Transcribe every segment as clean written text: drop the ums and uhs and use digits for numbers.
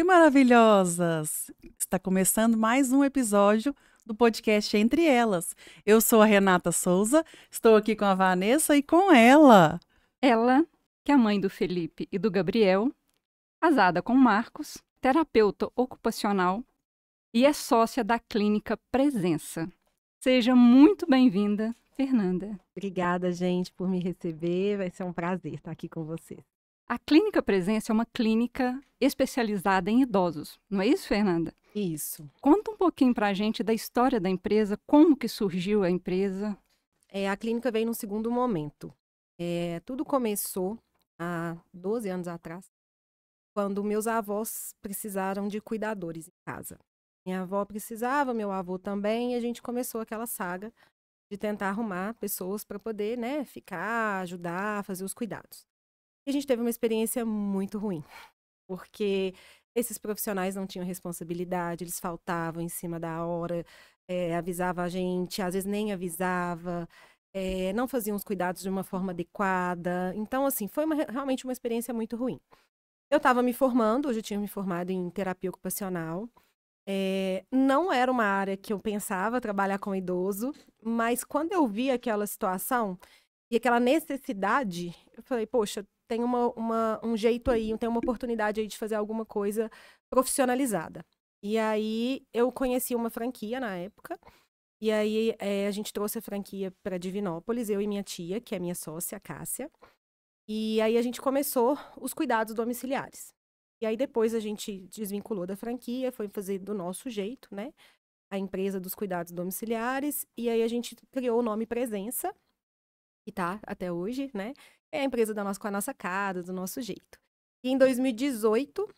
Oi, maravilhosas! Está começando mais um episódio do podcast Entre Elas. Eu sou a Renata Souza, estou aqui com a Vanessa e com ela. Ela, que é a mãe do Felipe e do Gabriel, casada com Marcos, terapeuta ocupacional e é sócia da Clínica Presença. Seja muito bem-vinda, Fernanda. Obrigada, gente, por me receber. Vai ser um prazer estar aqui com vocês. A Clínica Presença é uma clínica especializada em idosos, não é isso, Fernanda? Isso. Conta um pouquinho para a gente da história da empresa, como que surgiu a empresa. A clínica veio num segundo momento. Tudo começou há 12 anos atrás, quando meus avós precisaram de cuidadores em casa. Minha avó precisava, meu avô também, e a gente começou aquela saga de tentar arrumar pessoas para poder, ficar, ajudar, fazer os cuidados. E a gente teve uma experiência muito ruim, porque esses profissionais não tinham responsabilidade, eles faltavam em cima da hora, avisava a gente, às vezes nem avisava, não faziam os cuidados de uma forma adequada. Então, assim, foi realmente uma experiência muito ruim. Eu estava me formando, hoje eu tinha me formado em terapia ocupacional. Não era uma área que eu pensava trabalhar com idoso, mas quando eu vi aquela situação e aquela necessidade, eu falei, poxa, tem um jeito aí, tem uma oportunidade aí de fazer alguma coisa profissionalizada. E aí eu conheci uma franquia na época, e aí a gente trouxe a franquia para Divinópolis, eu e minha tia, que é minha sócia, a Cássia. E aí a gente começou os cuidados domiciliares. E aí depois a gente desvinculou da franquia, foi fazer do nosso jeito, né? A empresa dos cuidados domiciliares. E aí a gente criou o nome Presença, que tá até hoje, né? É a empresa com a nossa cara, do nosso jeito. E em 2018,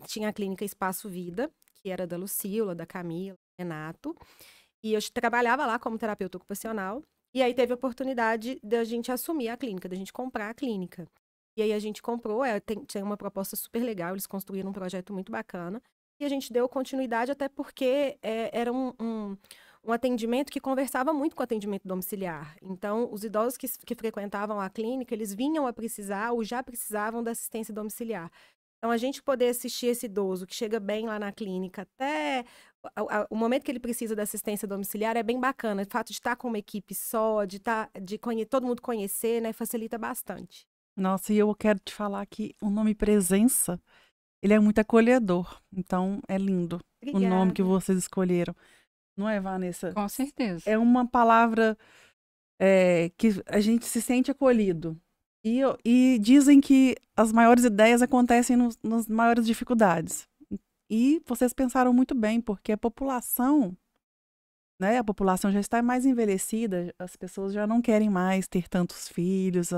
tinha a clínica Espaço Vida, que era da Lucila, da Camila, do Renato. E eu trabalhava lá como terapeuta ocupacional. E aí teve a oportunidade da gente assumir a clínica, da gente comprar a clínica. E aí a gente comprou, tem uma proposta super legal, eles construíram um projeto muito bacana. E a gente deu continuidade até porque era um atendimento que conversava muito com o atendimento domiciliar. Então, os idosos que frequentavam a clínica, eles vinham a precisar ou já precisavam da assistência domiciliar. Então, a gente poder assistir esse idoso que chega bem lá na clínica até o momento que ele precisa da assistência domiciliar é bem bacana. O fato de estar com uma equipe só, de todo mundo conhecer, né, facilita bastante. Nossa, e eu quero te falar que o nome Presença, ele é muito acolhedor. Então, é lindo o nome que Obrigada. vocês escolheram. Não é, Vanessa? Com certeza. É uma palavra que a gente se sente acolhido. E dizem que as maiores ideias acontecem nas maiores dificuldades. E vocês pensaram muito bem, porque a população, né, a população já está mais envelhecida, as pessoas já não querem mais ter tantos filhos,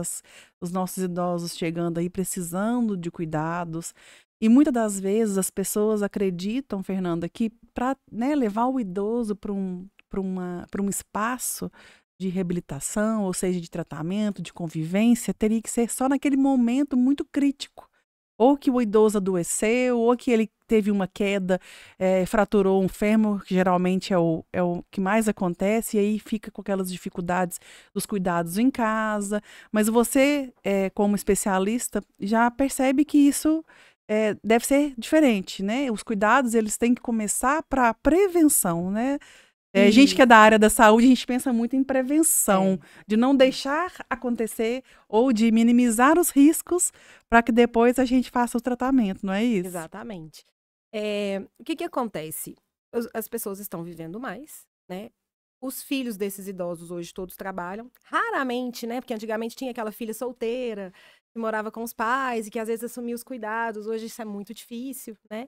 os nossos idosos chegando aí precisando de cuidados. E muitas das vezes as pessoas acreditam, Fernanda, que para, né, levar o idoso para um espaço de reabilitação, ou seja, de tratamento, de convivência, teria que ser só naquele momento muito crítico. Ou que o idoso adoeceu, ou que ele teve uma queda, fraturou um fêmur, que geralmente é o que mais acontece, e aí fica com aquelas dificuldades dos cuidados em casa. Mas você, como especialista, já percebe que isso deve ser diferente, né? Os cuidados, eles têm que começar para a prevenção, né? A gente que é da área da saúde, a gente pensa muito em prevenção, de não deixar acontecer ou de minimizar os riscos para que depois a gente faça o tratamento, não é isso? Exatamente. O que acontece? As pessoas estão vivendo mais, né? Os filhos desses idosos hoje todos trabalham. Raramente, né? Porque antigamente tinha aquela filha solteira que morava com os pais e que às vezes assumia os cuidados. Hoje isso é muito difícil, né?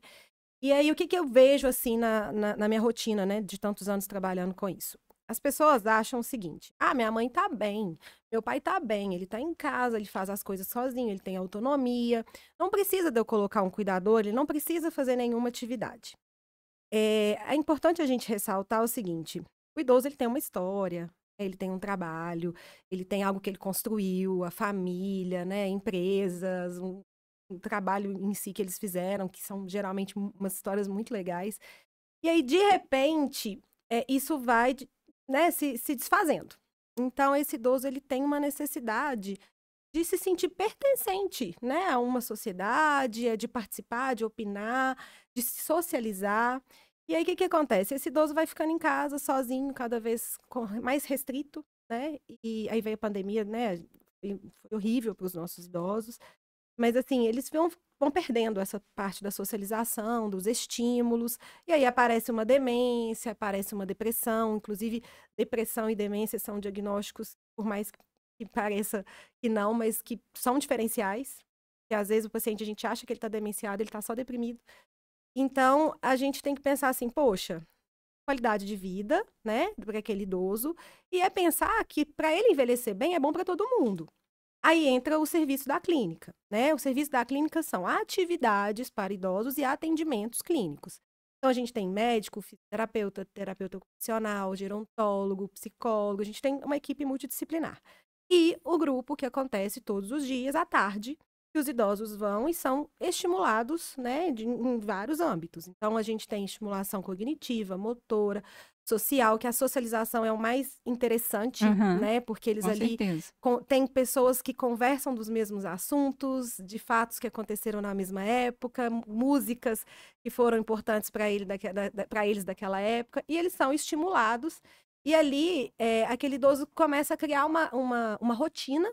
E aí, o que eu vejo, assim, na minha rotina, né, de tantos anos trabalhando com isso? As pessoas acham o seguinte: ah, minha mãe tá bem, meu pai tá bem, ele tá em casa, ele faz as coisas sozinho, ele tem autonomia, não precisa de eu colocar um cuidador, ele não precisa fazer nenhuma atividade. É importante a gente ressaltar o seguinte: o idoso, ele tem uma história, ele tem um trabalho, ele tem algo que ele construiu, a família, né, empresas, um trabalho em si que eles fizeram, que são geralmente umas histórias muito legais. E aí, de repente, isso vai, né, se desfazendo. Então, esse idoso, ele tem uma necessidade de se sentir pertencente, né, a uma sociedade, de participar, de opinar, de se socializar. E aí, o que que acontece? Esse idoso vai ficando em casa, sozinho, cada vez mais restrito, né? E aí veio a pandemia, né? E foi horrível para os nossos idosos. Mas, assim, eles vão perdendo essa parte da socialização, dos estímulos. E aí aparece uma demência, aparece uma depressão. Inclusive, depressão e demência são diagnósticos, por mais que pareça que não, mas que são diferenciais. Que às vezes o paciente, a gente acha que ele está demenciado, ele está só deprimido. Então, a gente tem que pensar assim, poxa, qualidade de vida, né, para aquele idoso, e é pensar que para ele envelhecer bem é bom para todo mundo. Aí entra o serviço da clínica, né? O serviço da clínica são atividades para idosos e atendimentos clínicos. Então, a gente tem médico, fisioterapeuta, terapeuta ocupacional, gerontólogo, psicólogo, a gente tem uma equipe multidisciplinar. E o grupo que acontece todos os dias à tarde, que os idosos vão e são estimulados, né, em vários âmbitos. Então, a gente tem estimulação cognitiva, motora, social, que a socialização é o mais interessante, Uhum, né, porque eles com ali certeza. tem pessoas que conversam dos mesmos assuntos, de fatos que aconteceram na mesma época, músicas que foram importantes para eles daquela época, e eles são estimulados. E ali, aquele idoso começa a criar uma rotina,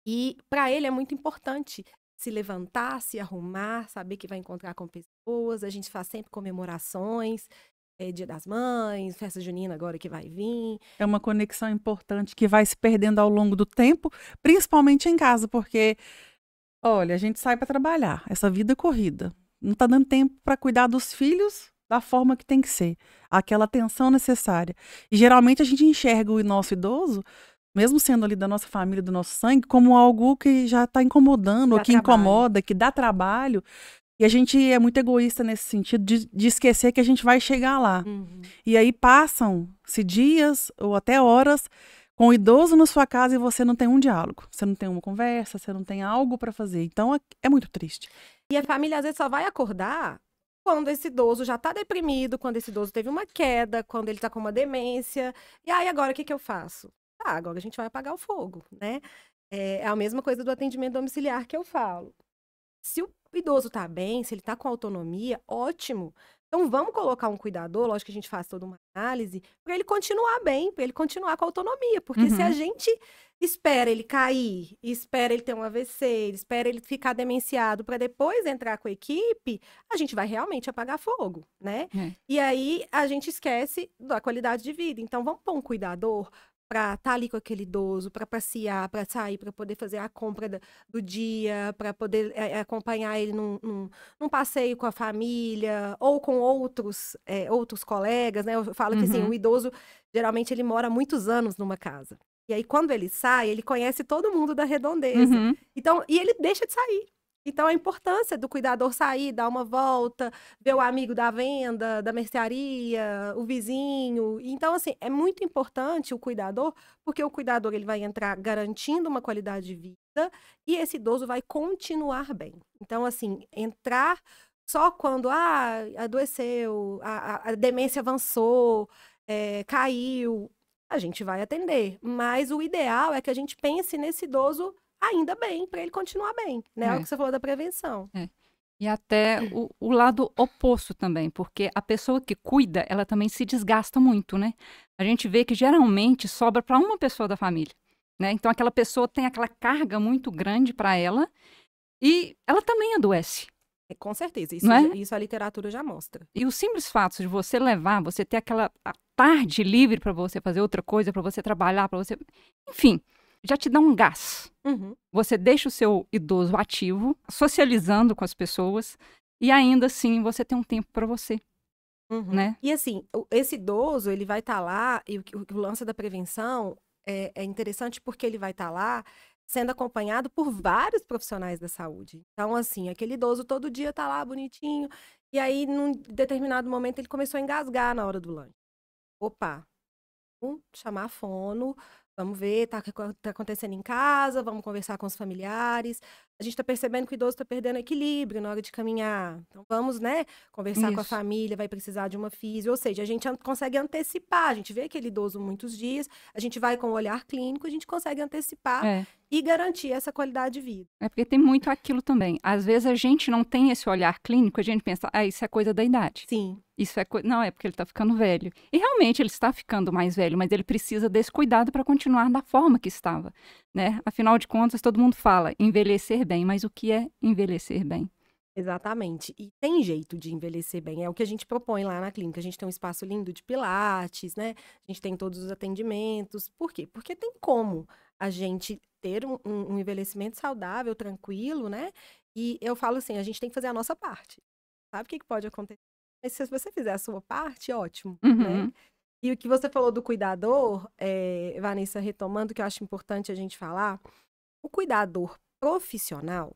e para ele é muito importante se levantar, se arrumar, saber que vai encontrar com pessoas. A gente faz sempre comemorações, Dia das Mães, festa junina agora que vai vir. É uma conexão importante que vai se perdendo ao longo do tempo, principalmente em casa, porque, olha, a gente sai para trabalhar, essa vida é corrida. Não está dando tempo para cuidar dos filhos da forma que tem que ser, aquela atenção necessária. E geralmente a gente enxerga o nosso idoso, mesmo sendo ali da nossa família, do nosso sangue, como algo que já está incomodando, ou Dá que trabalho. incomoda, que dá trabalho. E a gente é muito egoísta nesse sentido de esquecer que a gente vai chegar lá. Uhum. E aí passam-se dias ou até horas com o idoso na sua casa e você não tem um diálogo, você não tem uma conversa, você não tem algo para fazer. Então é muito triste. E a família às vezes só vai acordar quando esse idoso já está deprimido, quando esse idoso teve uma queda, quando ele está com uma demência. E aí agora o que que eu faço? Ah, agora a gente vai apagar o fogo, né? É a mesma coisa do atendimento domiciliar que eu falo. Se o idoso está bem, se ele está com autonomia, ótimo. Então vamos colocar um cuidador, lógico que a gente faz toda uma análise, para ele continuar bem, para ele continuar com a autonomia. Porque se a Uhum. gente espera ele cair, espera ele ter um AVC, espera ele ficar demenciado para depois entrar com a equipe, a gente vai realmente apagar fogo, né? É. E aí a gente esquece da qualidade de vida. Então vamos pôr um cuidador para estar ali com aquele idoso, para passear, para sair, para poder fazer a compra do dia, para poder acompanhar ele num passeio com a família ou com outros colegas, né? Eu falo que assim, Uhum. o idoso, geralmente, ele mora muitos anos numa casa. E aí, quando ele sai, ele conhece todo mundo da redondeza. Uhum. Então, e ele deixa de sair. Então, a importância do cuidador sair, dar uma volta, ver o amigo da venda, da mercearia, o vizinho. Então, assim, é muito importante o cuidador, porque o cuidador ele vai entrar garantindo uma qualidade de vida e esse idoso vai continuar bem. Então, assim, entrar só quando adoeceu, a demência avançou, caiu, a gente vai atender. Mas o ideal é que a gente pense nesse idoso ainda bem, para ele continuar bem, né? É o que você falou da prevenção. E até o lado oposto também, porque a pessoa que cuida, ela também se desgasta muito, né? A gente vê que geralmente sobra para uma pessoa da família, né? Então aquela pessoa tem aquela carga muito grande para ela e ela também adoece. Com certeza, Não é? isso a literatura já mostra. E o simples fato de você levar, você ter aquela a tarde livre para você fazer outra coisa, para você trabalhar, para você, enfim, já te dá um gás. Uhum. Você deixa o seu idoso ativo, socializando com as pessoas, e ainda assim você tem um tempo para você, Uhum. né? E assim, esse idoso, ele vai estar lá, e o lance da prevenção é interessante porque ele vai estar lá sendo acompanhado por vários profissionais da saúde. Então, assim, aquele idoso todo dia tá lá bonitinho, e aí, num determinado momento, ele começou a engasgar na hora do lanche. Opa, vamos chamar a fono, vamos ver, tá acontecendo em casa, vamos conversar com os familiares. a gente está percebendo que o idoso está perdendo equilíbrio na hora de caminhar. Então, vamos, né, conversar com a Isso. família, vai precisar de uma fisio. Ou seja, a gente consegue antecipar, a gente vê aquele idoso muitos dias, a gente vai com o olhar clínico, a gente consegue antecipar É. e garantir essa qualidade de vida. É porque tem muito aquilo também. Às vezes a gente não tem esse olhar clínico, a gente pensa, isso é coisa da idade. Sim. Isso é Não, é porque ele está ficando velho. E realmente ele está ficando mais velho, mas ele precisa desse cuidado para continuar da forma que estava, né? Afinal de contas, todo mundo fala envelhecer bem, mas o que é envelhecer bem? Exatamente. E tem jeito de envelhecer bem. É o que a gente propõe lá na clínica. A gente tem um espaço lindo de pilates, né? A gente tem todos os atendimentos. Por quê? Porque tem como a gente ter um envelhecimento saudável, tranquilo, né? E eu falo assim, a gente tem que fazer a nossa parte. Sabe o que pode acontecer? Mas se você fizer a sua parte, ótimo, né? Uhum. E o que você falou do cuidador, Vanessa, retomando, que eu acho importante a gente falar, o cuidador profissional,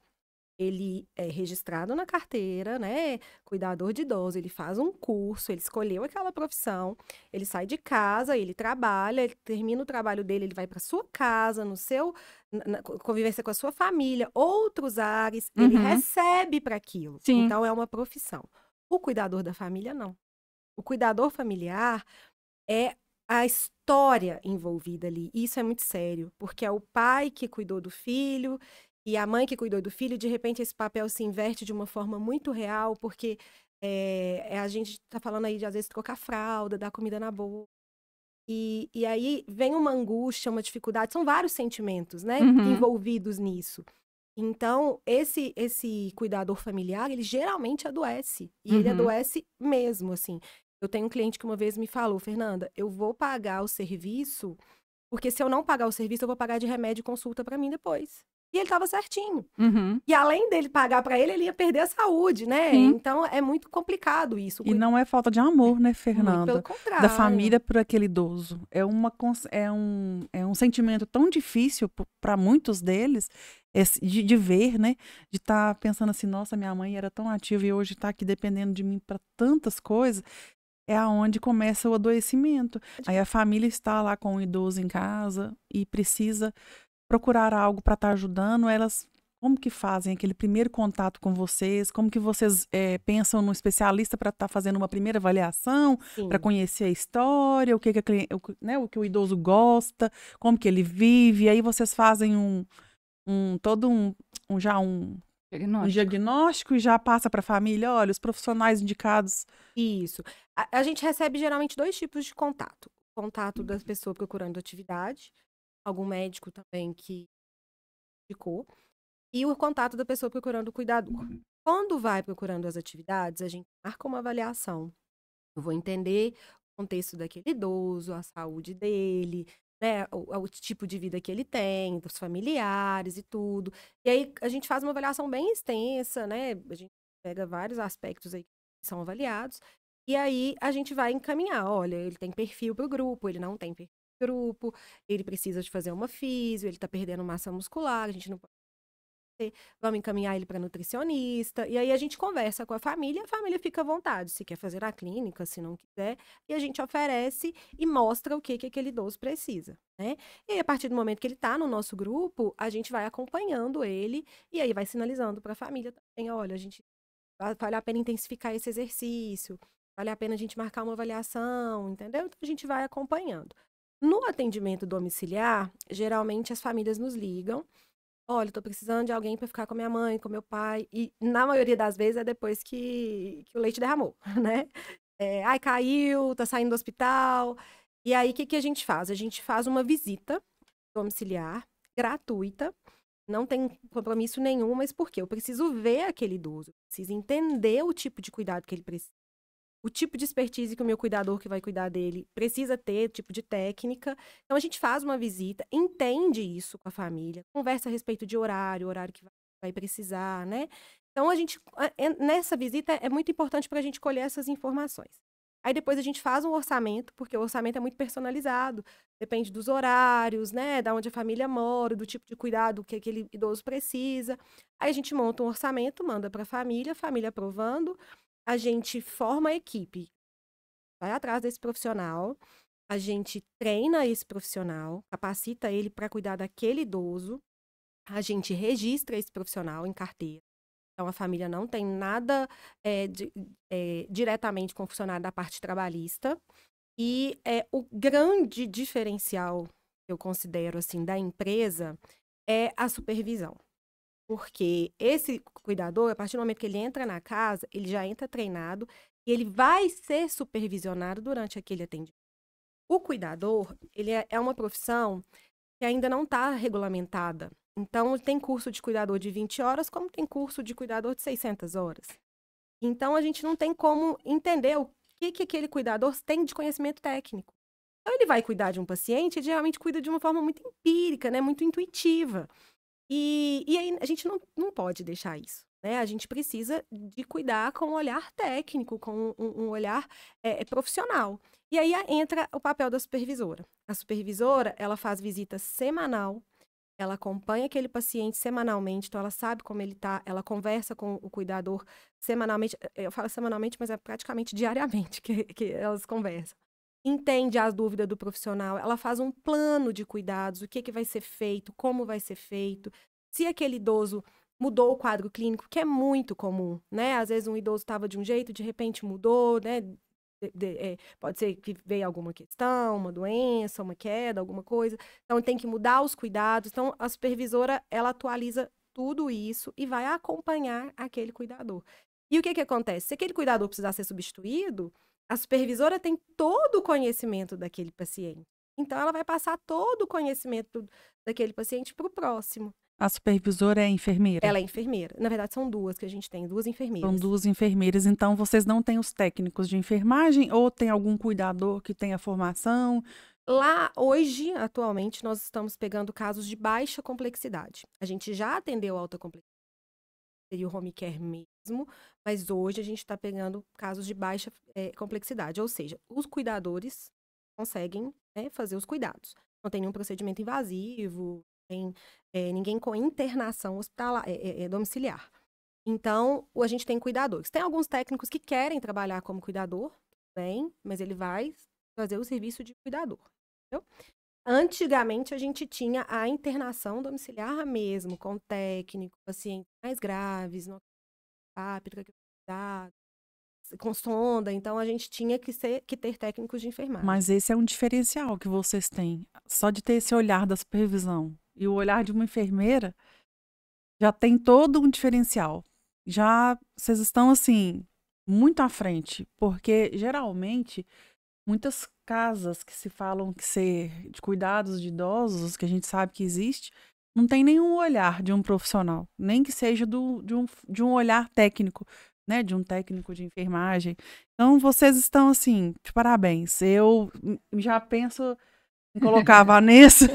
ele é registrado na carteira, né? Cuidador de idoso, ele faz um curso, ele escolheu aquela profissão, ele sai de casa, ele trabalha, ele termina o trabalho dele, ele vai para sua casa, no seu convivência com a sua família, outros ares, ele Uhum. recebe para aquilo. Sim. Então é uma profissão. O cuidador da família não. O cuidador familiar é a história envolvida ali. Isso é muito sério, porque é o pai que cuidou do filho e a mãe que cuidou do filho. De repente, esse papel se inverte de uma forma muito real, porque a gente está falando aí de, às vezes, trocar fralda, dar comida na boca. E aí vem uma angústia, uma dificuldade. São vários sentimentos, né, Uhum. envolvidos nisso. Então, esse cuidador familiar, ele geralmente adoece. E ele Uhum. adoece mesmo, assim. Eu tenho um cliente que uma vez me falou, Fernanda, eu vou pagar o serviço, porque se eu não pagar o serviço, eu vou pagar de remédio e consulta para mim depois. E ele estava certinho. Uhum. E além dele pagar para ele ia perder a saúde, né? Sim. Então, é muito complicado isso. E não é falta de amor, né, Muito pelo Fernanda? contrário. Da família por aquele idoso. É um sentimento tão difícil para muitos deles de ver, né? De estar pensando assim, nossa, minha mãe era tão ativa e hoje está aqui dependendo de mim para tantas coisas. É aonde começa o adoecimento. Aí a família está lá com o idoso em casa e precisa procurar algo para estar ajudando. Elas, como que fazem aquele primeiro contato com vocês? Como que vocês pensam no especialista para estar fazendo uma primeira avaliação, para Sim. conhecer a história, o que o que o idoso gosta, como que ele vive? Aí vocês fazem um diagnóstico e já passa para a família, olha, os profissionais indicados. Isso. A gente recebe geralmente 2 tipos de contato. O contato da pessoa procurando atividade, algum médico também que indicou, e o contato da pessoa procurando o cuidador. Quando vai procurando as atividades, a gente marca uma avaliação. Eu vou entender o contexto daquele idoso, a saúde dele, né, o tipo de vida que ele tem, dos familiares e tudo. E aí a gente faz uma avaliação bem extensa, né? A gente pega vários aspectos aí que são avaliados. E aí a gente vai encaminhar, olha, ele tem perfil para o grupo, ele não tem perfil para o grupo, ele precisa de fazer uma fisio, ele está perdendo massa muscular, a gente não pode fazer, vamos encaminhar ele para nutricionista. E aí a gente conversa com a família fica à vontade, se quer fazer a clínica, se não quiser, e a gente oferece e mostra o que aquele idoso precisa, né? E aí, a partir do momento que ele está no nosso grupo, a gente vai acompanhando ele e aí vai sinalizando para a família também, olha, a gente vale a pena intensificar esse exercício, vale a pena a gente marcar uma avaliação, entendeu? Então a gente vai acompanhando. No atendimento domiciliar, geralmente as famílias nos ligam, olha, tô precisando de alguém para ficar com a minha mãe, com meu pai. E na maioria das vezes é depois que o leite derramou, né? Ai, caiu, tá saindo do hospital. E aí, o que a gente faz? A gente faz uma visita domiciliar gratuita. Não tem compromisso nenhum, mas por quê? Eu preciso ver aquele idoso, eu preciso entender o tipo de cuidado que ele precisa. O tipo de expertise que o meu cuidador que vai cuidar dele precisa ter, tipo de técnica. Então, a gente faz uma visita, entende isso com a família, conversa a respeito de horário que vai precisar, né? Então, nessa visita, é muito importante para a gente colher essas informações. Aí, depois, a gente faz um orçamento, porque o orçamento é muito personalizado. Depende dos horários, né? Da onde a família mora, do tipo de cuidado que aquele idoso precisa. Aí, a gente monta um orçamento, manda para a família aprovando. A gente forma a equipe, vai atrás desse profissional, a gente treina esse profissional, capacita ele para cuidar daquele idoso, a gente registra esse profissional em carteira. Então, a família não tem nada diretamente com o funcionário da parte trabalhista. E o grande diferencial, que eu considero, assim, da empresa é a supervisão. Porque esse cuidador, a partir do momento que ele entra na casa, ele já entra treinado e ele vai ser supervisionado durante aquele atendimento. O cuidador, ele é uma profissão que ainda não está regulamentada. Então, tem curso de cuidador de 20 horas, como tem curso de cuidador de 600 horas. Então, a gente não tem como entender o que aquele cuidador tem de conhecimento técnico. Então, ele vai cuidar de um paciente, ele geralmente cuida de uma forma muito empírica, né? Muito intuitiva. E aí, a gente não pode deixar isso. Né? A gente precisa de cuidar com um olhar técnico, com um olhar profissional. E aí entra o papel da supervisora. A supervisora, ela faz visita semanal, ela acompanha aquele paciente semanalmente, então ela sabe como ele está, ela conversa com o cuidador semanalmente. Eu falo semanalmente, mas é praticamente diariamente que elas conversam. Entende as dúvidas do profissional, ela faz um plano de cuidados, o que vai ser feito, como vai ser feito. Se aquele idoso mudou o quadro clínico, que é muito comum, né? Às vezes um idoso estava de um jeito, de repente mudou, né? Pode ser que veio alguma questão, uma doença, uma queda, alguma coisa. Então, tem que mudar os cuidados. Então, a supervisora, ela atualiza tudo isso e vai acompanhar aquele cuidador. E o que acontece? Se aquele cuidador precisar ser substituído, a supervisora tem todo o conhecimento daquele paciente. Então, ela vai passar todo o conhecimento daquele paciente para o próximo. A supervisora é enfermeira? Ela é enfermeira. Na verdade, são duas que a gente tem, 2 enfermeiras. São 2 enfermeiras. Então, vocês não têm os técnicos de enfermagem ou tem algum cuidador que tenha formação? Lá, hoje, atualmente, nós estamos pegando casos de baixa complexidade. A gente já atendeu alta complexidade, seria o home care mesmo, mas hoje a gente está pegando casos de baixa complexidade. Ou seja, os cuidadores conseguem fazer os cuidados. Não tem nenhum procedimento invasivo, tem ninguém com internação hospitalar, domiciliar. Então, a gente tem cuidadores. Tem alguns técnicos que querem trabalhar como cuidador, bem, mas ele vai fazer o serviço de cuidador. Entendeu? Antigamente, a gente tinha a internação domiciliar mesmo, com técnico, pacientes mais graves, com sonda. Então, a gente tinha que ter técnicos de enfermagem. Mas esse é um diferencial que vocês têm. Só de ter esse olhar da supervisão e o olhar de uma enfermeira, já tem todo um diferencial. Já vocês estão, assim, muito à frente. Porque, geralmente, muitas casas que se falam que ser de cuidados de idosos, que a gente sabe que existe, não tem nenhum olhar de um profissional. Nem que seja de um olhar técnico, né? De um técnico de enfermagem. Então, vocês estão, assim, de parabéns. Eu já penso em colocar a Vanessa.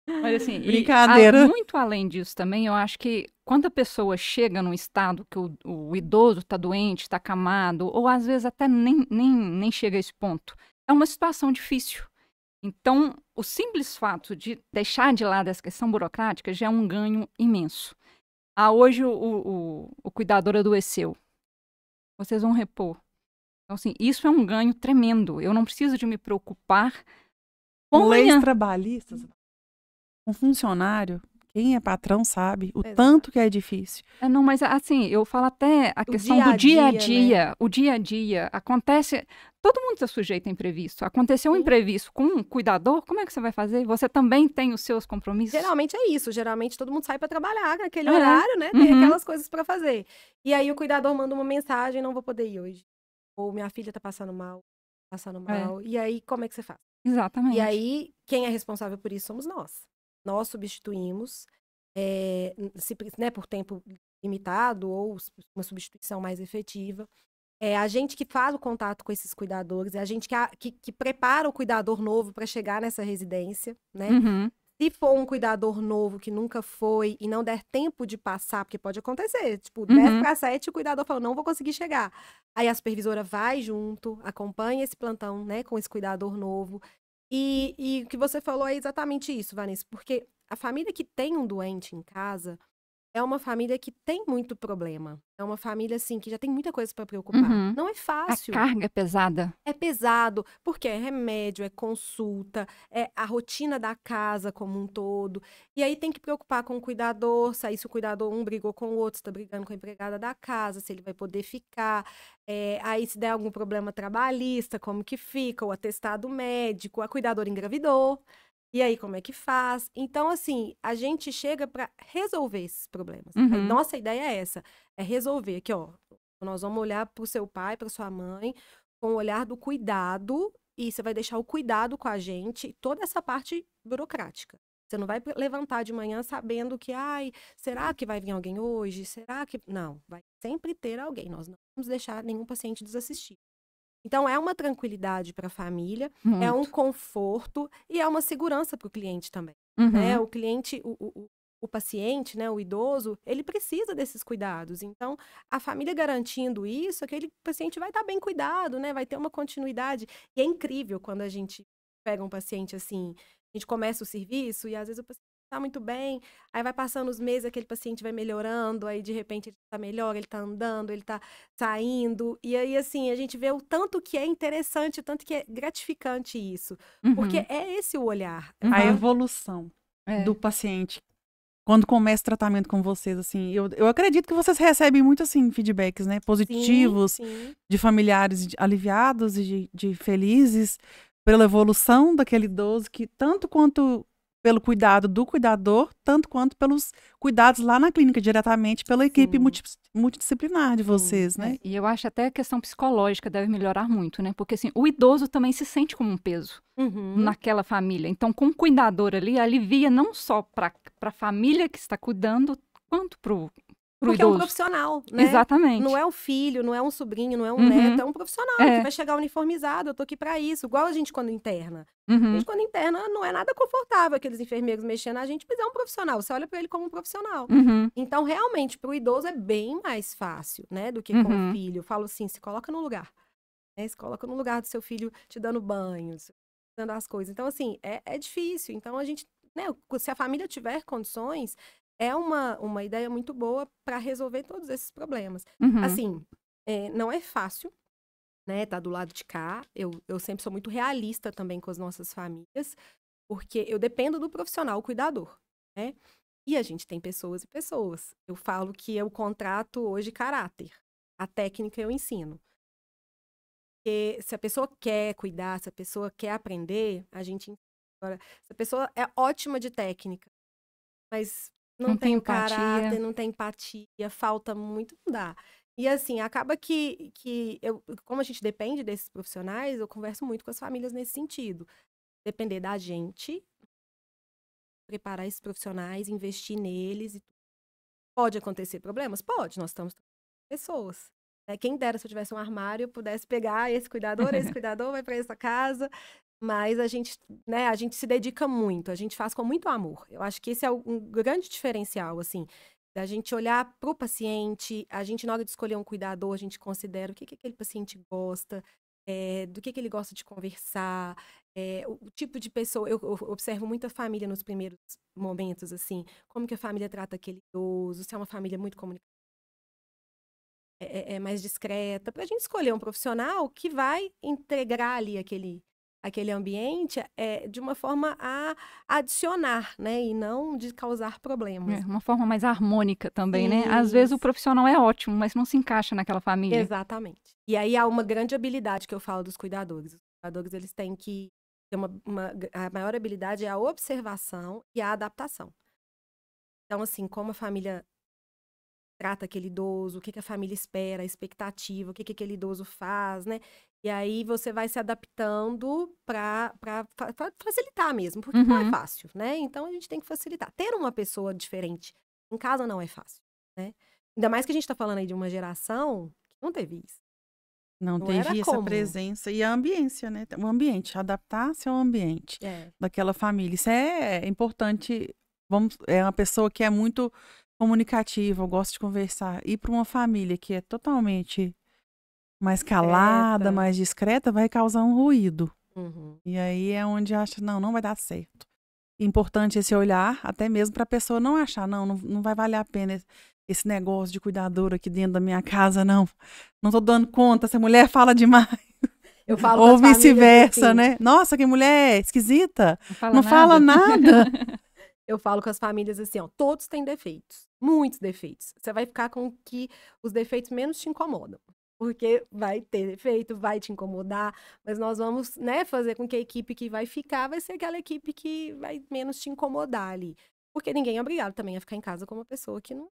Mas assim, Brincadeira. Muito além disso também, eu acho que quando a pessoa chega num estado que o idoso está doente, está acamado, ou às vezes até nem chega a esse ponto, é uma situação difícil. Então, o simples fato de deixar de lado essa questão burocrática já é um ganho imenso. Hoje o cuidador adoeceu. Vocês vão repor. Então, assim, isso é um ganho tremendo. Eu não preciso de me preocupar com leis trabalhistas. Um funcionário, quem é patrão sabe o Exato. tanto que é difícil. Não, mas assim, eu falo até a questão do dia a dia. Né? O dia a dia acontece. Todo mundo está sujeito a imprevisto. Aconteceu um imprevisto com um cuidador, como é que você vai fazer? Você também tem os seus compromissos? Geralmente é isso. Geralmente todo mundo sai para trabalhar naquele horário, né? Tem aquelas coisas para fazer. E aí o cuidador manda uma mensagem: não vou poder ir hoje. Ou minha filha está passando mal. E aí, como é que você faz? Exatamente. E aí, quem é responsável por isso somos nós. Nós substituímos, por tempo limitado ou uma substituição mais efetiva. É a gente que faz o contato com esses cuidadores, é a gente que prepara o cuidador novo para chegar nessa residência, né? Uhum. Se for um cuidador novo que nunca foi e não der tempo de passar, porque pode acontecer, tipo, 10 para 7, o cuidador fala, não vou conseguir chegar. Aí a supervisora vai junto, acompanha esse plantão, né, com esse cuidador novo. E o que você falou é exatamente isso, Vanessa, porque a família que tem um doente em casa, é uma família que tem muito problema. É uma família, assim, que já tem muita coisa para preocupar. Uhum. Não é A fácil. carga é pesada. É pesado, porque é remédio, é consulta, é a rotina da casa como um todo. E aí tem que preocupar com o cuidador, se o cuidador um brigou com o outro, está brigando com a empregada da casa, se ele vai poder ficar. Aí se der algum problema trabalhista, como que fica, o atestado médico, a cuidadora engravidou. E aí, como é que faz? Então, assim, a gente chega para resolver esses problemas. Uhum. Nossa ideia é essa, é resolver. Aqui, ó, nós vamos olhar para o seu pai, para sua mãe, com o olhar do cuidado, e você vai deixar o cuidado com a gente, toda essa parte burocrática. Você não vai levantar de manhã sabendo que, ai, será que vai vir alguém hoje? Será que... Não, vai sempre ter alguém. Nós não vamos deixar nenhum paciente desassistido. Então, é uma tranquilidade para a família, é um Muito. conforto e é uma segurança para o cliente também. Uhum. Né? O cliente, o paciente, né, o idoso, ele precisa desses cuidados. Então, a família garantindo isso, aquele paciente vai estar bem cuidado, né? Vai ter uma continuidade. E é incrível quando a gente pega um paciente assim, a gente começa o serviço e às vezes o paciente está muito bem, aí vai passando os meses, aquele paciente vai melhorando, aí de repente ele está melhor, ele está andando, ele está saindo. E aí, assim, a gente vê o tanto que é interessante, o tanto que é gratificante isso. Porque Uhum. é esse o olhar. A Uhum. evolução É. do paciente. Quando começa o tratamento com vocês, assim, eu acredito que vocês recebem muito, assim, feedbacks, né? Positivos, Sim. de familiares aliviados e de felizes pela evolução daquele idoso, que tanto quanto pelo cuidado do cuidador, tanto quanto pelos cuidados lá na clínica, diretamente pela equipe Sim. multidisciplinar de vocês, né? E eu acho até a questão psicológica deve melhorar muito, né? Porque assim, o idoso também se sente como um peso Uhum. naquela família. Então, com o cuidador ali, alivia não só para a família que está cuidando, quanto para o Porque é um idoso. profissional, né? Exatamente. Não é um filho, não é um sobrinho, não é um Uhum. neto, é um profissional É. que vai chegar uniformizado. Eu tô aqui pra isso. Igual a gente quando interna. A Uhum. gente quando interna não é nada confortável aqueles enfermeiros mexendo na gente, mas é um profissional. Você olha pra ele como um profissional. Uhum. Então, realmente, pro idoso é bem mais fácil, né? Do que com o Uhum. filho. Eu falo assim, se coloca no lugar. Né? Se coloca no lugar do seu filho te dando banho, dando as coisas. Então, assim, é difícil. Então, a gente, né? Se a família tiver condições, é uma ideia muito boa para resolver todos esses problemas. Uhum. Assim, não é fácil, né? Tá do lado de cá. Eu sempre sou muito realista também com as nossas famílias, porque eu dependo do profissional, o cuidador, né? E a gente tem pessoas e pessoas. Eu falo que eu contrato hoje caráter. A técnica eu ensino. Porque se a pessoa quer cuidar, se a pessoa quer aprender, a gente ensina. Agora, se a pessoa é ótima de técnica, mas não tem o empatia. caráter, não tem empatia, falta muito, não dá. E assim, acaba que como a gente depende desses profissionais, eu converso muito com as famílias nesse sentido. Depender da gente, preparar esses profissionais, investir neles. Pode acontecer problemas? Pode, nós estamos pessoas. Quem dera se eu tivesse um armário, eu pudesse pegar esse cuidador vai para essa casa. Mas a gente, né, a gente se dedica muito, a gente faz com muito amor. Eu acho que esse é um grande diferencial, assim, da gente olhar para o paciente, a gente, na hora de escolher um cuidador, a gente considera o que aquele paciente gosta, do que ele gosta de conversar, o tipo de pessoa. Eu observo muito a família nos primeiros momentos, assim, como que a família trata aquele idoso, se é uma família muito comunicativa, mais discreta, para a gente escolher um profissional que vai integrar ali aquele ambiente de uma forma a adicionar, né? E não de causar problemas. Uma forma mais harmônica também, né? Às vezes o profissional é ótimo, mas não se encaixa naquela família. Exatamente. E aí há uma grande habilidade que eu falo dos cuidadores. Os cuidadores, eles têm que ter a maior habilidade é a observação e a adaptação. Então, assim, como a família trata aquele idoso, o que a família espera, a expectativa, o que aquele idoso faz, né? E aí você vai se adaptando para facilitar mesmo, porque não é fácil, né? Então a gente tem que facilitar. Ter uma pessoa diferente em casa não é fácil, né? Ainda mais que a gente está falando aí de uma geração que não teve isso. Não teve essa presença e a ambiência, né? O ambiente, adaptar-se ao ambiente daquela família. Isso é importante. É uma pessoa que é muito comunicativa, gosta de conversar. Ir para uma família que é totalmente mais calada, mais discreta, vai causar um ruído. Uhum. E aí é onde acha, não vai dar certo. importante esse olhar, até mesmo para a pessoa não achar, não vai valer a pena esse negócio de cuidadora aqui dentro da minha casa, não. Não tô dando conta, essa mulher fala demais. Eu falo Ou com as famílias vice-versa, assim, né? Nossa, que mulher esquisita. Não fala Não fala nada. eu falo com as famílias assim, ó, todos têm defeitos, muitos defeitos. Você vai ficar com que os defeitos menos te incomodam. Porque vai ter defeito, vai te incomodar, mas nós vamos, né, fazer com que a equipe que vai ficar vai ser aquela equipe que vai menos te incomodar ali. Porque ninguém é obrigado também a ficar em casa com uma pessoa que não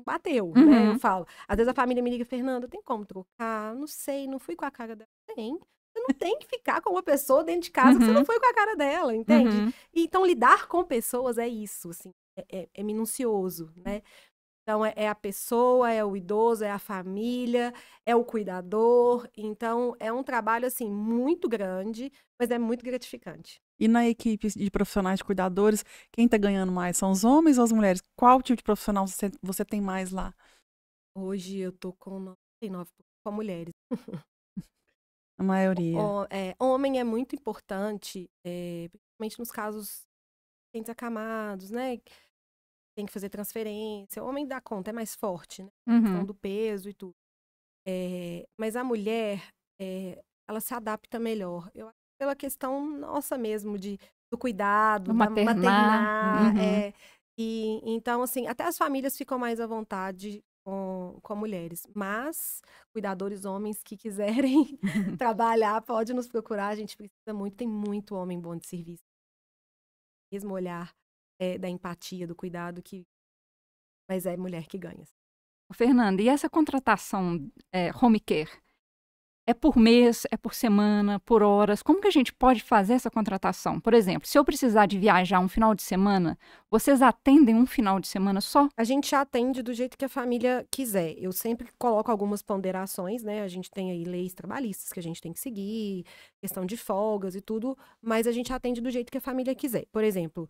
bateu, né? Eu Uhum. falo. Às vezes a família me liga, Fernanda, tem como trocar? Não sei, não fui com a cara dela. Tem. Você não tem que ficar com uma pessoa dentro de casa que você não Uhum. foi com a cara dela, entende? Uhum. Então, lidar com pessoas é isso, assim, é minucioso, né? Então, é a pessoa, é o idoso, é a família, é o cuidador. Então, é um trabalho, assim, muito grande, mas é muito gratificante. E na equipe de profissionais de cuidadores, quem está ganhando mais? São os homens ou as mulheres? Qual tipo de profissional você tem mais lá? Hoje eu tô com 99% com mulheres. A maioria. Homem é muito importante, principalmente nos casos pacientes acamados, né? Tem que fazer transferência. O homem dá conta, é mais forte, né? A questão Uhum. do peso e tudo. Mas a mulher, ela se adapta melhor. Eu acho que pela questão nossa mesmo, do cuidado, Do da maternar. maternar. Uhum. E então, assim, até as famílias ficam mais à vontade com mulheres. Mas, cuidadores homens que quiserem trabalhar, pode nos procurar. A gente precisa muito, tem muito homem bom de serviço. Mesmo olhar da empatia, do cuidado, mas é mulher que ganha. Fernanda, e essa contratação home care? É por mês, é por semana, por horas? Como que a gente pode fazer essa contratação? Por exemplo, se eu precisar de viajar um final de semana, vocês atendem um final de semana só? A gente atende do jeito que a família quiser. Eu sempre coloco algumas ponderações, né? A gente tem aí leis trabalhistas que a gente tem que seguir, questão de folgas e tudo, mas a gente atende do jeito que a família quiser. Por exemplo,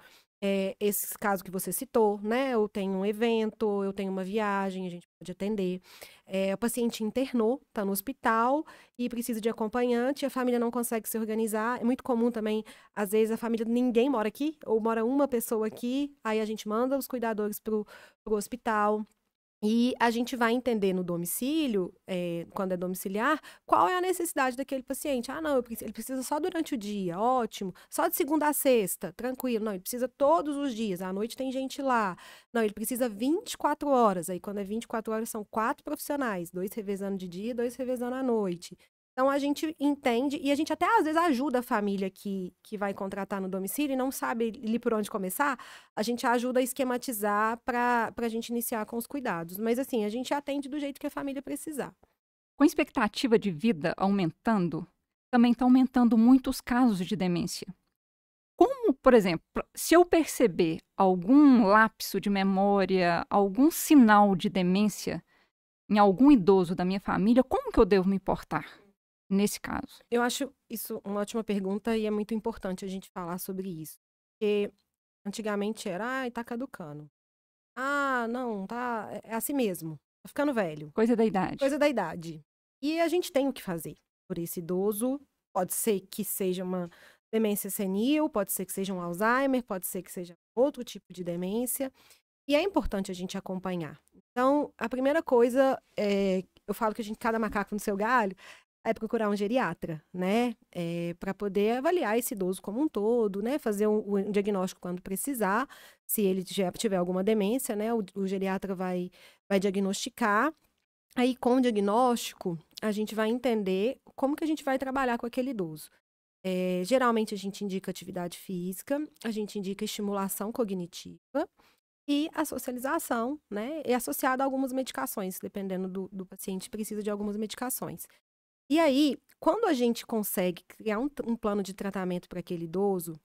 esse caso que você citou, né? Eu tenho um evento, eu tenho uma viagem, a gente pode atender. O paciente internou, está no hospital e precisa de acompanhante, a família não consegue se organizar. É muito comum também, às vezes, a família, ninguém mora aqui, ou mora uma pessoa aqui, aí a gente manda os cuidadores pro hospital. E a gente vai entender no domicílio, quando é domiciliar, qual é a necessidade daquele paciente. Ah, não, ele precisa só durante o dia, ótimo. Só de segunda a sexta, tranquilo. Não, ele precisa todos os dias, à noite tem gente lá. Não, ele precisa 24 horas. Aí, quando é 24 horas, são 4 profissionais, 2 revezando de dia, 2 revezando à noite. Então, a gente entende e a gente até, às vezes, ajuda a família que vai contratar no domicílio e não sabe ali por onde começar. A gente ajuda a esquematizar para a gente iniciar com os cuidados. Mas, assim, a gente atende do jeito que a família precisar. Com a expectativa de vida aumentando, também está aumentando muito os casos de demência. Como, por exemplo, se eu perceber algum lapso de memória, algum sinal de demência em algum idoso da minha família, como que eu devo me portar nesse caso? Eu acho isso uma ótima pergunta e é muito importante a gente falar sobre isso. Porque antigamente era, ai, tá caducando. Ah, não, tá, é assim mesmo. Tá ficando velho. Coisa da idade. Coisa da idade. E a gente tem o que fazer por esse idoso. Pode ser que seja uma demência senil, pode ser que seja um Alzheimer, pode ser que seja outro tipo de demência. E é importante a gente acompanhar. Então, a primeira coisa, eu falo que cada macaco no seu galho, é procurar um geriatra, né? Para poder avaliar esse idoso como um todo, né? Fazer um diagnóstico quando precisar. Se ele tiver alguma demência, né? O geriatra vai diagnosticar. Aí, com o diagnóstico, a gente vai entender como que a gente vai trabalhar com aquele idoso. Geralmente, a gente indica atividade física, a gente indica estimulação cognitiva e a socialização, né? É associada a algumas medicações, dependendo do paciente, precisa de algumas medicações. E aí, quando a gente consegue criar um plano de tratamento para aquele idoso,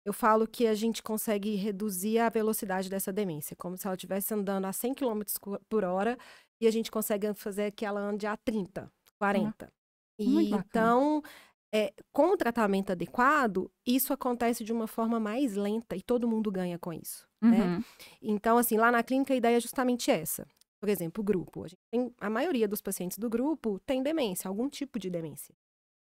eu falo que a gente consegue reduzir a velocidade dessa demência, como se ela estivesse andando a 100 km por hora e a gente consegue fazer que ela ande a 30, 40. Muito E bacana. então, com o tratamento adequado, isso acontece de uma forma mais lenta e todo mundo ganha com isso, né? Uhum. Então, assim, lá na clínica a ideia é justamente essa. Por exemplo, o grupo. A maioria dos pacientes do grupo tem demência, algum tipo de demência.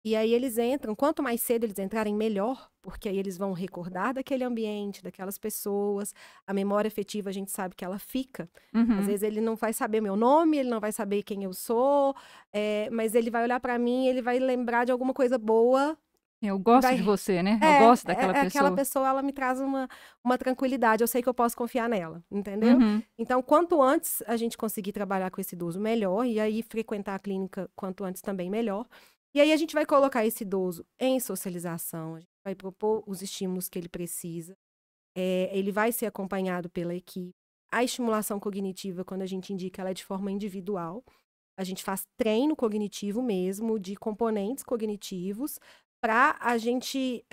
E aí eles entram, quanto mais cedo eles entrarem, melhor, porque aí eles vão recordar daquele ambiente, daquelas pessoas. A memória afetiva, a gente sabe que ela fica. Às vezes ele não vai saber meu nome, ele não vai saber quem eu sou, mas ele vai olhar para mim, ele vai lembrar de alguma coisa boa. Eu gosto de você, né? Eu gosto daquela pessoa. Aquela pessoa, ela me traz uma tranquilidade. Eu sei que eu posso confiar nela, entendeu? Então, quanto antes a gente conseguir trabalhar com esse idoso, melhor. E aí, frequentar a clínica quanto antes também melhor. E aí, a gente vai colocar esse idoso em socialização. A gente vai propor os estímulos que ele precisa. Ele vai ser acompanhado pela equipe. A estimulação cognitiva, quando a gente indica, ela é de forma individual. A gente faz treino cognitivo mesmo, de componentes cognitivos, para a gente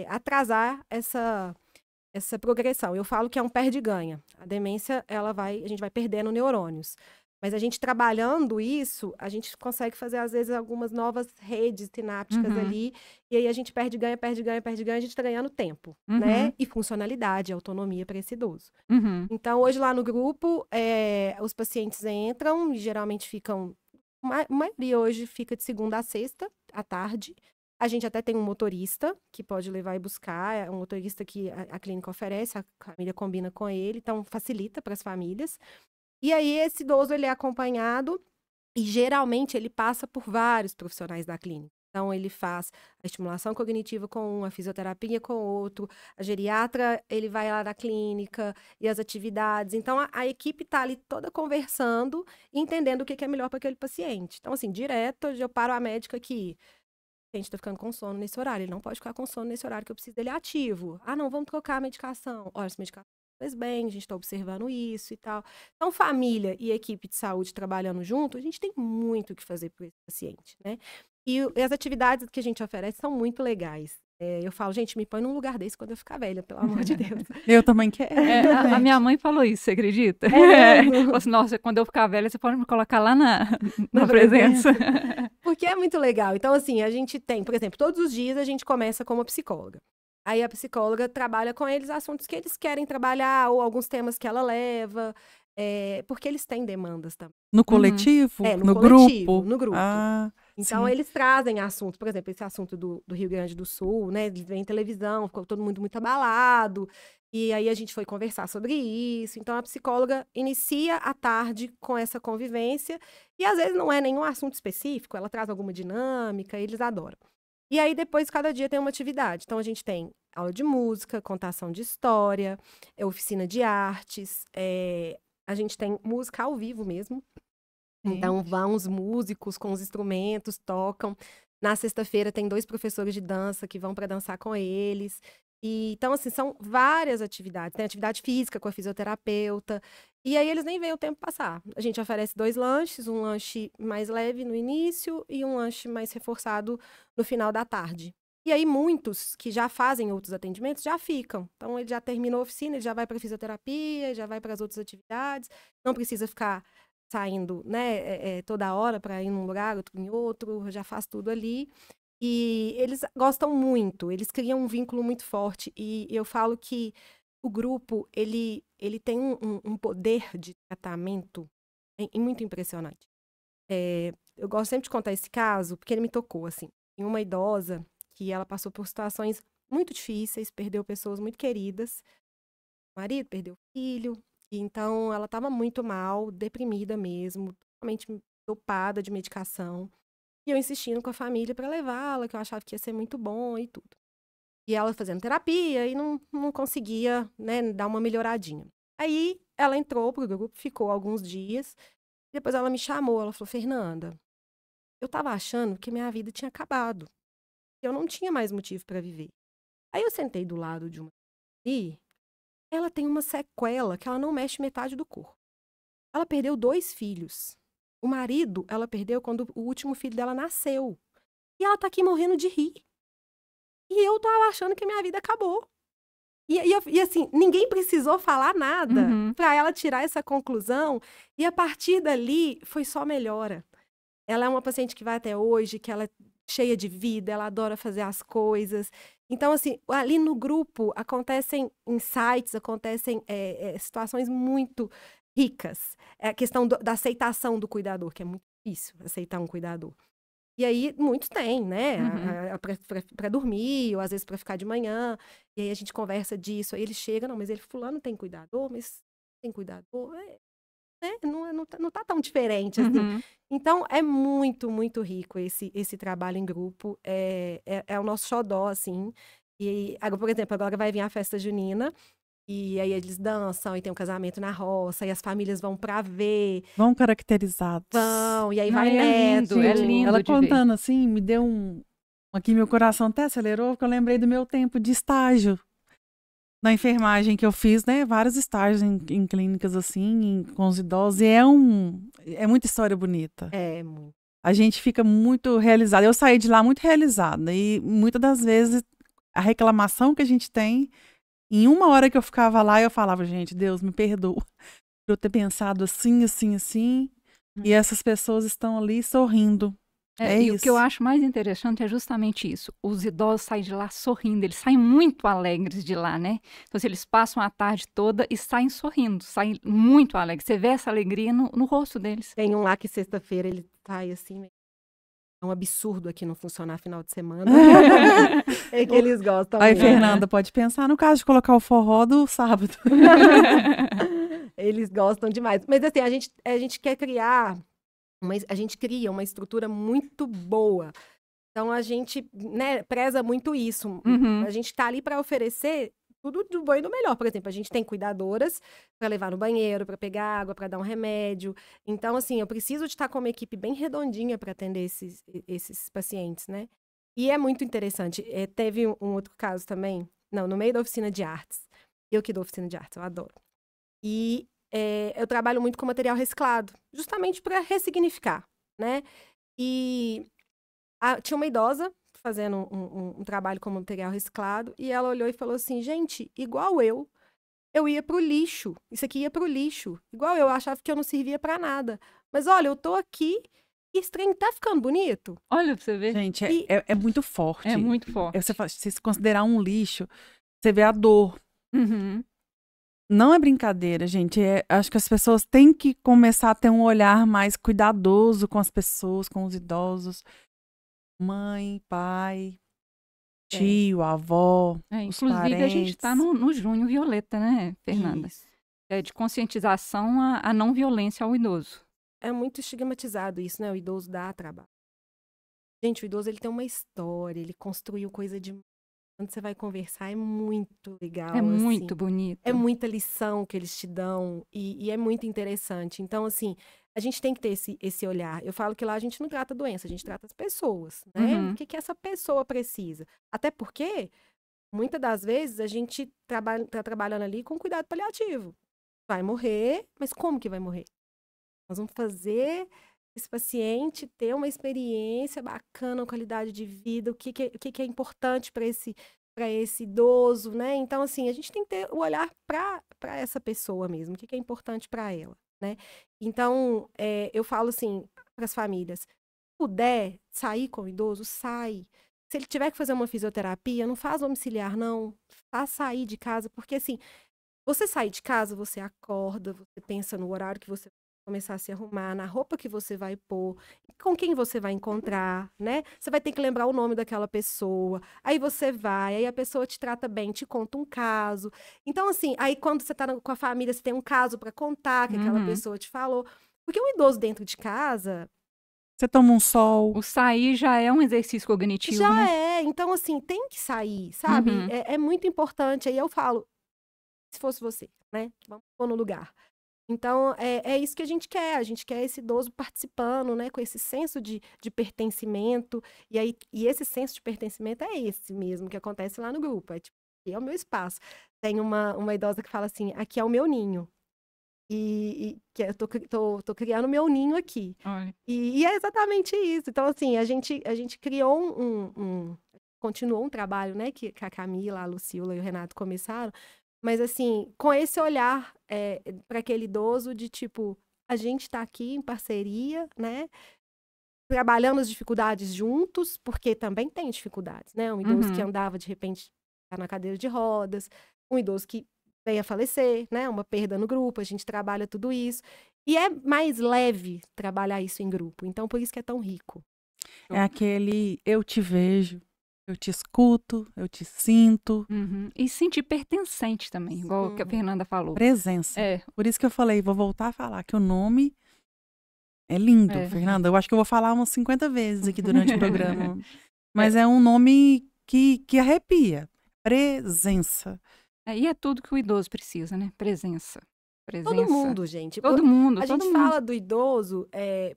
atrasar essa progressão. Eu falo que é um perde-ganha. A demência, a gente vai perdendo neurônios. Mas a gente trabalhando isso, a gente consegue fazer, às vezes, algumas novas redes sinápticas ali. E aí a gente perde-ganha, perde-ganha, perde-ganha, a gente está ganhando tempo, né? E funcionalidade, autonomia para esse idoso. Então, hoje lá no grupo, os pacientes entram e geralmente ficam... A maioria hoje fica de segunda a sexta, à tarde. A gente até tem um motorista que pode levar e buscar, é um motorista que a clínica oferece, a família combina com ele, então facilita para as famílias. E aí esse idoso, ele é acompanhado e geralmente ele passa por vários profissionais da clínica. Então ele faz a estimulação cognitiva com um, a fisioterapia com outro, a geriatra, ele vai lá na clínica e as atividades. Então a equipe está ali toda conversando e entendendo o que é melhor para aquele paciente. Então assim, direto eu paro a médica aqui. A gente tá ficando com sono nesse horário. Ele não pode ficar com sono nesse horário que eu preciso dele ativo. Ah, não, vamos trocar a medicação. Olha, essa medicação faz bem, a gente tá observando isso e tal. Então, família e equipe de saúde trabalhando junto, a gente tem muito o que fazer para esse paciente, né? E as atividades que a gente oferece são muito legais. Eu falo, gente, me põe num lugar desse quando eu ficar velha, pelo amor de Deus. Eu também quero. A minha mãe falou isso, você acredita? Falou assim, nossa, quando eu ficar velha, você pode me colocar lá na presença. Porque é muito legal. Então, assim, a gente tem, por exemplo, todos os dias a gente começa com uma psicóloga. Aí a psicóloga trabalha com eles assuntos que eles querem trabalhar, ou alguns temas que ela leva, porque eles têm demandas também. No coletivo? No coletivo, grupo? No grupo. Ah, então, sim. eles trazem assuntos, por exemplo, esse assunto do Rio Grande do Sul, né? Eles veem televisão, ficou todo mundo muito abalado. E aí a gente foi conversar sobre isso. Então, a psicóloga inicia a tarde com essa convivência. E às vezes não é nenhum assunto específico, ela traz alguma dinâmica, eles adoram. E aí, depois, cada dia tem uma atividade. Então, a gente tem aula de música, contação de história, oficina de artes, a gente tem música ao vivo mesmo. Então, vão os músicos com os instrumentos, tocam. Na sexta-feira, tem 2 professores de dança que vão para dançar com eles. Então, assim, são várias atividades. Tem atividade física com a fisioterapeuta. E aí, eles nem veem o tempo passar. A gente oferece 2 lanches, um lanche mais leve no início e um lanche mais reforçado no final da tarde. E aí, muitos que já fazem outros atendimentos já ficam. Então, ele já terminou a oficina, ele já vai para a fisioterapia, já vai para as outras atividades. Não precisa ficar saindo, né, toda hora para ir num lugar, outro em outro, já faz tudo ali. E eles gostam muito, eles criam um vínculo muito forte. E eu falo que o grupo, ele tem um poder de tratamento muito impressionante. Eu gosto sempre de contar esse caso, porque ele me tocou, assim. Em uma idosa que ela passou por situações muito difíceis, perdeu pessoas muito queridas. O marido perdeu o filho. Então, ela estava muito mal, deprimida mesmo, totalmente dopada de medicação. E eu insistindo com a família para levá-la, que eu achava que ia ser muito bom e tudo. E ela fazendo terapia e não conseguia, né, dar uma melhoradinha. Aí, ela entrou pro grupo, ficou alguns dias. Depois ela me chamou, ela falou, Fernanda, eu estava achando que minha vida tinha acabado. Que eu não tinha mais motivo para viver. Aí eu sentei do lado de uma e ela tem uma sequela que ela não mexe metade do corpo. Ela perdeu 2 filhos. O marido, ela perdeu quando o último filho dela nasceu. E ela tá aqui morrendo de rir. E eu tô achando que minha vida acabou. E assim, ninguém precisou falar nada pra ela tirar essa conclusão. E a partir dali, foi só melhora. Ela é uma paciente que vai até hoje, que ela é cheia de vida, ela adora fazer as coisas. Então, assim, ali no grupo acontecem insights, acontecem situações muito ricas. É a questão da aceitação do cuidador, que é muito difícil aceitar um cuidador. E aí, muitos têm, né? Uhum. Para dormir, ou às vezes para ficar de manhã. E aí a gente conversa disso. Aí ele chega, não, mas ele fulano tem cuidador, mas tem cuidador. Né? Não tá tão diferente, assim. Uhum. Então, é muito, muito rico esse trabalho em grupo. É o nosso xodó, assim. E, agora, por exemplo, agora vai vir a festa junina. E aí eles dançam, e tem um casamento na roça, e as famílias vão pra ver, Vão caracterizados. vão, e aí vai Ai, neto. é Gente, lindo ela de ver. contando assim, me deu um. Aqui meu coração até acelerou, porque eu lembrei do meu tempo de estágio na enfermagem que eu fiz, né? Vários estágios em clínicas assim, com os idosos, e é muita história bonita. É, muito. A gente fica muito realizada. Eu saí de lá muito realizada, e muitas das vezes a reclamação que a gente tem, em uma hora que eu ficava lá, eu falava, gente, Deus me perdoa por eu ter pensado assim, assim, assim, e essas pessoas estão ali sorrindo. É E o que eu isso. acho mais interessante é justamente isso. Os idosos saem de lá sorrindo, eles saem muito alegres de lá, né? Então, assim, eles passam a tarde toda e saem sorrindo, saem muito alegres. Você vê essa alegria no rosto deles. Tem um lá que sexta-feira ele sai assim. É um absurdo aqui não funcionar final de semana. É que eles gostam Aí, muito. Fernanda, pode pensar no caso de colocar o forró do sábado. Eles gostam demais. Mas assim, a gente quer criar, a gente cria uma estrutura muito boa. Então a gente, né, preza muito isso. Uhum. A gente tá ali para oferecer tudo do bom e do melhor. Por exemplo, a gente tem cuidadoras para levar no banheiro, para pegar água, para dar um remédio. Então, assim, eu preciso de estar com uma equipe bem redondinha para atender esses pacientes, né? E é muito interessante. Teve um outro caso também, não, no meio da oficina de artes. Eu que dou oficina de artes, eu adoro. E eu trabalho muito com material reciclado, justamente para ressignificar, né? E tinha uma idosa fazendo um trabalho com material reciclado, e ela olhou e falou assim, gente, igual eu ia pro lixo, isso aqui ia pro lixo, igual eu achava que eu não servia para nada, mas olha, eu tô aqui e esse trem tá ficando bonito. Olha pra você ver. Gente, E- é muito forte. É muito forte. Se você considerar um lixo, você vê a dor. Uhum. Não é brincadeira, gente. Acho que as pessoas têm que começar a ter um olhar mais cuidadoso com as pessoas, com os idosos. Mãe, pai, tio, avó, os Inclusive, a gente parentes. está no Junho Violeta, né, Fernanda? Isso. É de conscientização à não violência ao idoso. É muito estigmatizado isso, né? O idoso dá trabalho. Gente, o idoso, ele tem uma história, ele construiu coisa de... Quando você vai conversar, é muito legal, É assim. muito bonito. É muita lição que eles te dão e é muito interessante. Então, assim, a gente tem que ter esse olhar. Eu falo que lá a gente não trata doença, a gente trata as pessoas, né? Uhum. O que essa pessoa precisa. Até porque, muitas das vezes, a gente tá trabalhando ali com cuidado paliativo. Vai morrer, mas como que vai morrer? Nós vamos fazer esse paciente ter uma experiência bacana, uma qualidade de vida, o que é importante para esse idoso, né? Então, assim, a gente tem que ter o olhar para essa pessoa mesmo, o que é importante para ela, né? Então, eu falo assim para as famílias, se puder sair com o idoso, sai. Se ele tiver que fazer uma fisioterapia, não faz domiciliar, não. Faz sair de casa, porque assim, você sair de casa, você acorda, você pensa no horário que você vai começar a se arrumar, na roupa que você vai pôr, com quem você vai encontrar, né? Você vai ter que lembrar o nome daquela pessoa. Aí você vai, aí a pessoa te trata bem, te conta um caso. Então, assim, aí quando você tá com a família, você tem um caso para contar que aquela pessoa te falou. Porque um idoso dentro de casa, Você toma um sol. O sair já é um exercício cognitivo, já né? é. Então, assim, tem que sair, sabe? Uhum. É muito importante. Aí eu falo, se fosse você, né? Vamos pôr no lugar. Então, é isso que a gente quer esse idoso participando, né, com esse senso de pertencimento, e esse senso de pertencimento é esse mesmo que acontece lá no grupo, é tipo, aqui é o meu espaço. Tem uma idosa que fala assim, aqui é o meu ninho, e que eu tô criando o meu ninho aqui. Olha. E é exatamente isso. Então, assim, a gente criou continuou um trabalho, né, que a Camila, a Lucila e o Renato começaram, mas, assim, com esse olhar para aquele idoso de, tipo, a gente está aqui em parceria, né? Trabalhando as dificuldades juntos, porque também tem dificuldades, né? Um idoso que andava, de repente, tá na cadeira de rodas, um idoso que vem a falecer, né? Uma perda no grupo, a gente trabalha tudo isso. E é mais leve trabalhar isso em grupo. Então, por isso que é tão rico. É aquele eu te vejo, eu te escuto, eu te sinto. E sentir pertencente também, igual que a Fernanda falou. Presença. É, Por isso que eu falei, vou voltar a falar que o nome é lindo, É. Fernanda. Eu acho que eu vou falar umas 50 vezes aqui durante o programa. Mas é um nome que arrepia. Presença. E é tudo que o idoso precisa, né? Presença. Todo mundo, gente. Todo mundo, A todo gente mundo. fala do idoso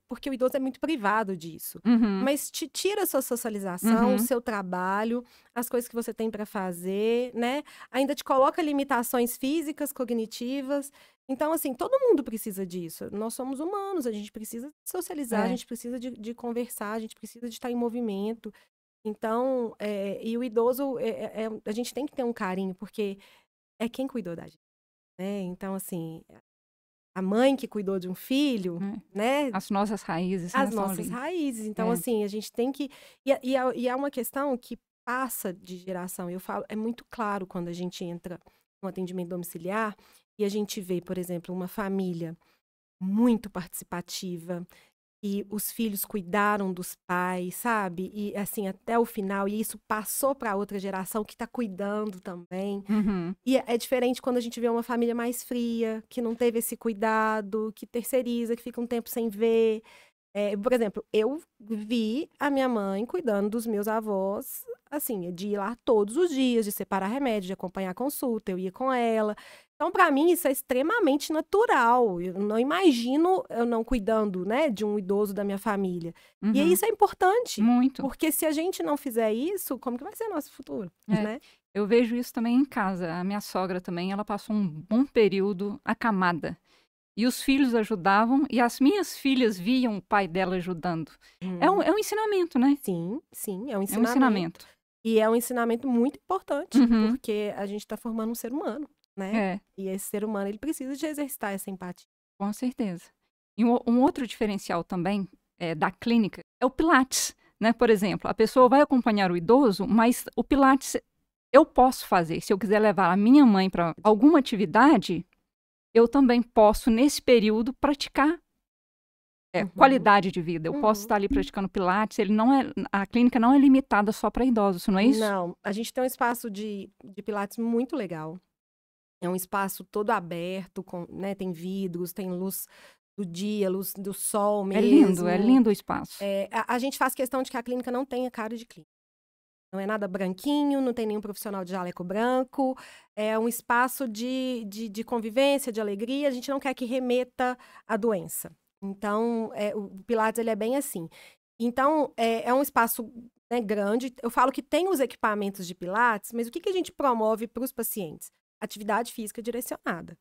porque o idoso é muito privado disso. Uhum, Mas te tira a sua socialização, Uhum. o seu trabalho, as coisas que você tem para fazer, né? Ainda te coloca limitações físicas, cognitivas. Então, assim, todo mundo precisa disso. Nós somos humanos, a gente precisa socializar, a É. gente precisa de conversar, a gente precisa de estar em movimento. Então, e o idoso, a gente tem que ter um carinho, porque é quem cuidou da gente, né? Então, assim, a mãe que cuidou de um filho, né? As nossas raízes, As né, são nossas ali. raízes. Então, É. assim, a gente tem que. E é uma questão que passa de geração. Eu falo, é muito claro quando a gente entra no atendimento domiciliar e a gente vê, por exemplo, uma família muito participativa, e os filhos cuidaram dos pais, sabe? E assim, até o final, e isso passou para outra geração que está cuidando também. Uhum. E é diferente quando a gente vê uma família mais fria, que não teve esse cuidado, que terceiriza, que fica um tempo sem ver. Por exemplo, eu vi a minha mãe cuidando dos meus avós, assim, de ir lá todos os dias, de separar remédio, de acompanhar a consulta, eu ia com ela. Então, para mim, isso é extremamente natural. Eu não imagino eu não cuidando, né, de um idoso da minha família. E Uhum. isso é importante, Muito. porque se a gente não fizer isso, como que vai ser nosso futuro, né? Eu vejo isso também em casa. A minha sogra também, ela passou um bom período acamada. E os filhos ajudavam, e as minhas filhas viam o pai dela ajudando. É um ensinamento, né? Sim, sim, é um É um ensinamento. ensinamento. E é um ensinamento muito importante, Uhum. porque a gente está formando um ser humano, né? É, E esse ser humano, ele precisa de exercitar essa empatia. com certeza. E um outro diferencial também da clínica é o Pilates, né? Por exemplo, a pessoa vai acompanhar o idoso, mas o Pilates eu posso fazer. Se eu quiser levar a minha mãe para alguma atividade, eu também posso, nesse período, praticar qualidade de vida. Eu posso estar ali praticando Pilates. A clínica não é limitada só para idosos, não é isso? Não, a gente tem um espaço de Pilates muito legal. É um espaço todo aberto, né? Tem vidros, tem luz do dia, luz do sol mesmo. É lindo o espaço. A gente faz questão de que a clínica não tenha cara de clínica. Não é nada branquinho, não tem nenhum profissional de jaleco branco. É um espaço de convivência, de alegria. A gente não quer que remeta à doença. Então, o Pilates ele é bem assim. Então, é um espaço, né, grande. Eu falo que tem os equipamentos de Pilates, mas o que a gente promove para os pacientes? Atividade física direcionada.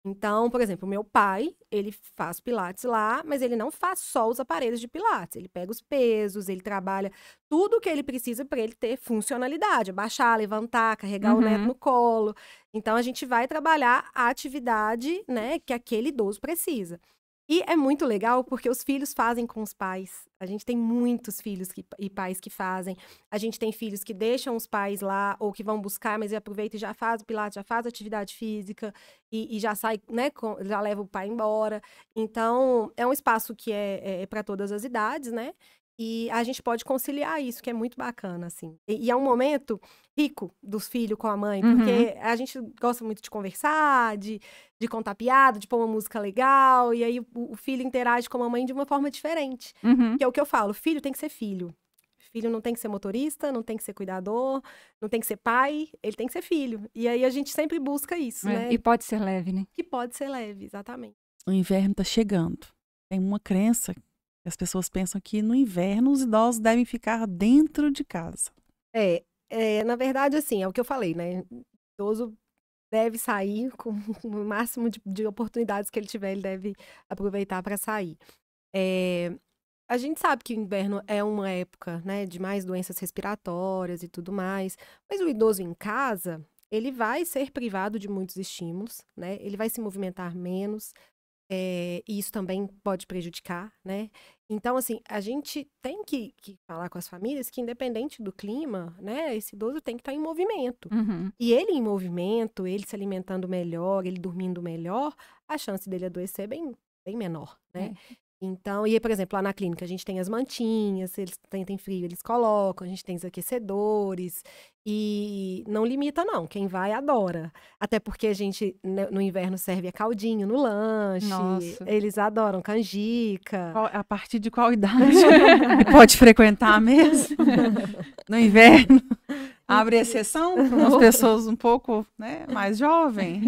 Então, por exemplo, o meu pai, ele faz Pilates lá, mas ele não faz só os aparelhos de Pilates. Ele pega os pesos, ele trabalha tudo o que ele precisa para ele ter funcionalidade. Abaixar, levantar, carregar o neto no colo. Então, a gente vai trabalhar a atividade, né, que aquele idoso precisa. E é muito legal porque os filhos fazem com os pais. A gente tem muitos filhos e pais que fazem. A gente tem filhos que deixam os pais lá ou que vão buscar, mas aproveita e já faz o Pilates, já faz atividade física e já sai, né, já leva o pai embora. Então, é um espaço que é para todas as idades, né? E a gente pode conciliar isso, que é muito bacana, assim. E é um momento rico dos filhos com a mãe, porque a gente gosta muito de conversar, de contar piada, de pôr uma música legal, e aí o filho interage com a mãe de uma forma diferente. Que é o que eu falo, filho tem que ser filho. Filho não tem que ser motorista, não tem que ser cuidador, não tem que ser pai, ele tem que ser filho. E aí a gente sempre busca isso, né? E pode ser leve, né? Que pode ser leve, exatamente. O inverno tá chegando. Tem uma crença que as pessoas pensam que no inverno os idosos devem ficar dentro de casa. Na verdade, assim, é o que eu falei, né? O idoso deve sair com o máximo de oportunidades que ele tiver, ele deve aproveitar para sair. A gente sabe que o inverno é uma época, né, de mais doenças respiratórias e tudo mais, mas o idoso em casa, ele vai ser privado de muitos estímulos, né? Ele vai se movimentar menos, e isso também pode prejudicar, né? Então, assim, a gente tem que falar com as famílias que, independente do clima, né, esse idoso tem que estar em movimento. E ele em movimento, ele se alimentando melhor, ele dormindo melhor, a chance dele adoecer é bem menor, né? Então, e aí, por exemplo, lá na clínica a gente tem as mantinhas, se eles sentem frio, eles colocam, a gente tem os aquecedores, e não limita não, quem vai adora. Até porque a gente, no inverno, serve caldinho no lanche, Nossa. eles adoram canjica. A partir de qual idade pode frequentar mesmo? No inverno? Abre exceção para umas pessoas um pouco, né, mais jovens.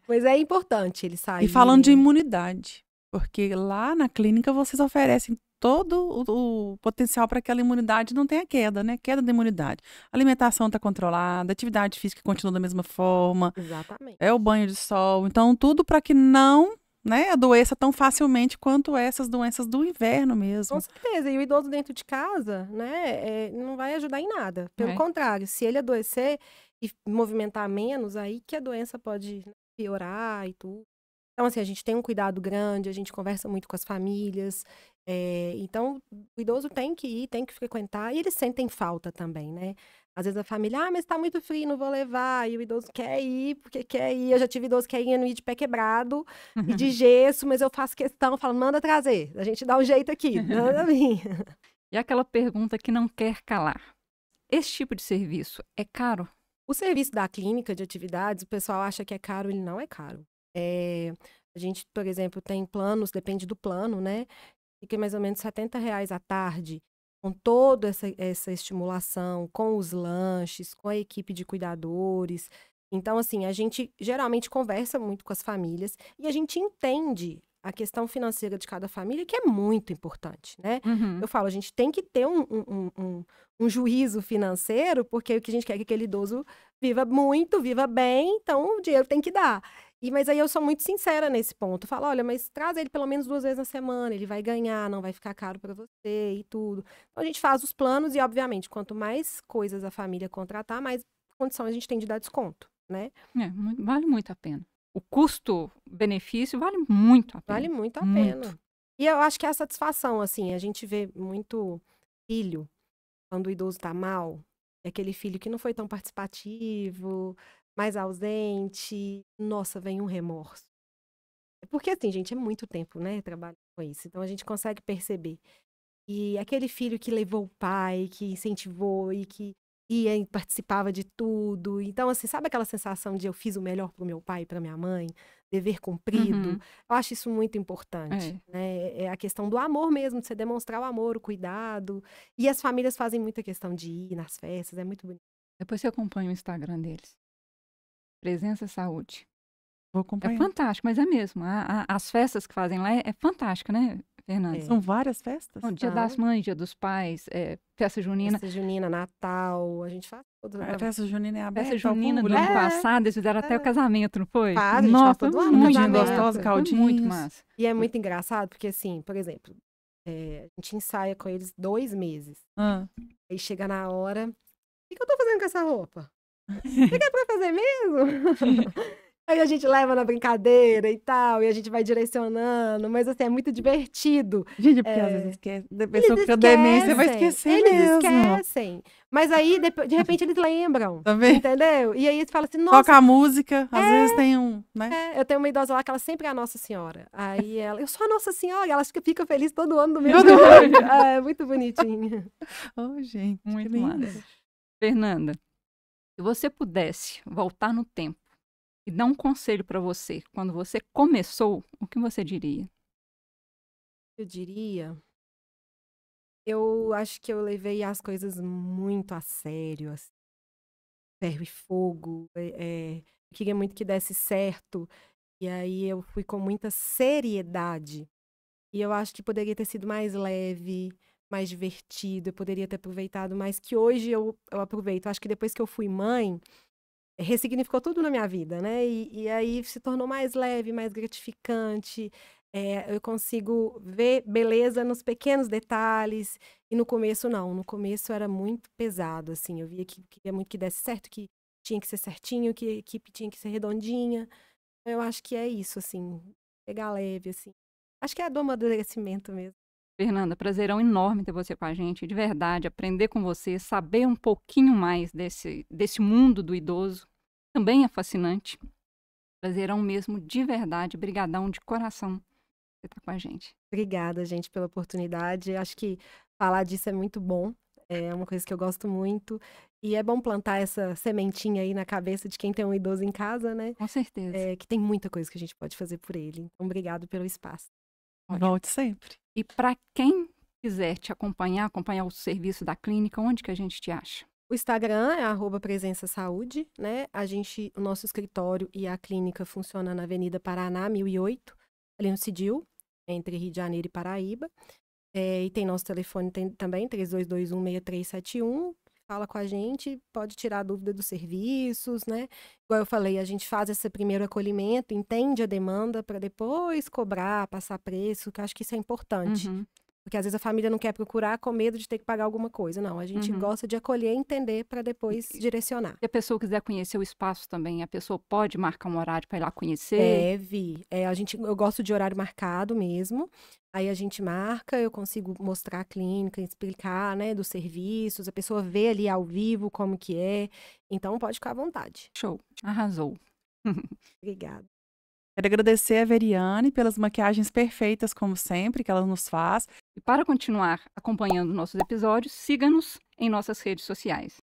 Mas é importante eles saírem. E falando de imunidade, porque lá na clínica vocês oferecem todo o potencial para que aquela imunidade não tenha queda, né? Queda da imunidade. A alimentação está controlada, a atividade física continua da mesma forma. Exatamente. É o banho de sol. Então, tudo para que não, né, adoeça tão facilmente quanto essas doenças do inverno mesmo. Com certeza. E o idoso dentro de casa, né, não vai ajudar em nada. Pelo contrário, se ele adoecer e movimentar menos, aí que a doença pode piorar e tudo. Então, assim, a gente tem um cuidado grande, a gente conversa muito com as famílias. Então, o idoso tem que ir, tem que frequentar, e eles sentem falta também, né? Às vezes a família, mas tá muito frio, não vou levar. E o idoso quer ir, porque quer ir. Eu já tive idoso que ia ir de pé quebrado e de gesso, mas eu faço questão, falo, manda trazer. A gente dá um jeito aqui, manda vir. E aquela pergunta que não quer calar. Esse tipo de serviço é caro? O serviço da clínica de atividades, o pessoal acha que é caro, ele não é caro. A gente, por exemplo, tem planos, depende do plano, né? Fica mais ou menos R$70 à tarde, com toda essa estimulação, com os lanches, com a equipe de cuidadores. Então, assim, a gente geralmente conversa muito com as famílias e a gente entende a questão financeira de cada família, que é muito importante, né? Uhum. Eu falo, a gente tem que ter um juízo financeiro, porque o que a gente quer é que aquele idoso viva muito, viva bem, então o dinheiro tem que dar. Mas aí eu sou muito sincera nesse ponto. Eu falo, olha, mas traz ele pelo menos 2 vezes na semana, ele vai ganhar, não vai ficar caro para você e tudo. Então a gente faz os planos e, obviamente, quanto mais coisas a família contratar, mais condições a gente tem de dar desconto, né? Vale muito a pena. O custo-benefício vale muito a pena. Vale muito a pena. E eu acho que é a satisfação, assim, a gente vê muito filho, quando o idoso tá mal, é aquele filho que não foi tão participativo, mais ausente, nossa, vem um remorso. Porque assim, gente, é muito tempo, né, trabalhando com isso, então a gente consegue perceber. E aquele filho que levou o pai, que incentivou e que ia e participava de tudo. Então, assim, sabe aquela sensação de eu fiz o melhor pro meu pai e pra minha mãe? Dever cumprido? Uhum. Eu acho isso muito importante, né? É a questão do amor mesmo, de você demonstrar o amor, o cuidado. E as famílias fazem muita questão de ir nas festas, é muito bonito. Depois você acompanha o Instagram deles. Presença Saúde. Vou É acompanhar. fantástico, mas é mesmo. As festas que fazem lá é fantástica, né, Fernanda? São várias festas? O Dia das Mães, Dia dos Pais, festa junina. Festa junina, Natal, a gente faz tudo. A festa junina é aberta Festa junina do ao público? ano passado, eles fizeram até o casamento, não foi? Faz, a gente Nossa, faz todo ano muito casamento. gostosa, caldinhos. Muito massa. E é muito engraçado, porque assim, por exemplo, a gente ensaia com eles 2 meses. Aí chega na hora, o que eu tô fazendo com essa roupa? Você quer pra fazer mesmo? Aí a gente leva na brincadeira e tal, e a gente vai direcionando, mas assim, é muito divertido. Gente, porque às vezes esquece. A pessoa com demência vai esquecer eles mesmo. esquecem. Mas aí, de repente, eles lembram. Tá vendo? Entendeu? E aí você fala assim, nossa. Toca a música, às vezes tem um, né? Eu tenho uma idosa lá que ela sempre é a Nossa Senhora. Aí ela, eu sou a Nossa Senhora, e ela fica feliz todo ano do mesmo jeito. É muito bonitinho. Oh, gente, Muito que lindo. massa. Fernanda, se você pudesse voltar no tempo e dar um conselho para você, quando você começou, o que você diria? Eu diria, eu acho que eu levei as coisas muito a sério, assim, ferro e fogo. Eu queria muito que desse certo, e aí eu fui com muita seriedade. E eu acho que poderia ter sido mais leve, mais divertido, eu poderia ter aproveitado mais, que hoje eu aproveito. Eu acho que depois que eu fui mãe, ressignificou tudo na minha vida, né? E aí se tornou mais leve, mais gratificante. Eu consigo ver beleza nos pequenos detalhes. E no começo, não. No começo era muito pesado, assim. Eu via que queria muito que desse certo, que tinha que ser certinho, que a equipe tinha que ser redondinha. Eu acho que é isso, assim. Pegar leve, assim. Acho que é do amadurecimento mesmo. Fernanda, prazerão enorme ter você com a gente, de verdade, aprender com você, saber um pouquinho mais desse mundo do idoso, também é fascinante. Prazerão mesmo, de verdade, brigadão de coração, você estar com a gente. Obrigada, gente, pela oportunidade. Acho que falar disso é muito bom. É uma coisa que eu gosto muito. E é bom plantar essa sementinha aí na cabeça de quem tem um idoso em casa, né? Com certeza. Que tem muita coisa que a gente pode fazer por ele. Então, obrigado pelo espaço. Ótimo. Volte sempre. E para quem quiser te acompanhar o serviço da clínica, onde que a gente te acha? O Instagram é @presença saúde, né? O nosso escritório e a clínica funciona na Avenida Paraná, 1008, ali no Cidil, entre Rio de Janeiro e Paraíba. E tem nosso telefone também, 3221-6371. Fala com a gente, pode tirar dúvida dos serviços, né? Igual eu falei, a gente faz esse primeiro acolhimento, entende a demanda para depois cobrar, passar preço, que eu acho que isso é importante. Uhum. Porque às vezes a família não quer procurar com medo de ter que pagar alguma coisa. Não, a gente gosta de acolher e entender para depois direcionar. Se a pessoa quiser conhecer o espaço também, a pessoa pode marcar um horário para ir lá conhecer? Deve. Eu gosto de horário marcado mesmo. Aí a gente marca, eu consigo mostrar a clínica, explicar, né, dos serviços, a pessoa vê ali ao vivo como que é. Então pode ficar à vontade. Show. Arrasou. Obrigada. Quero agradecer a Veriane pelas maquiagens perfeitas, como sempre, que ela nos faz. E para continuar acompanhando nossos episódios, siga-nos em nossas redes sociais.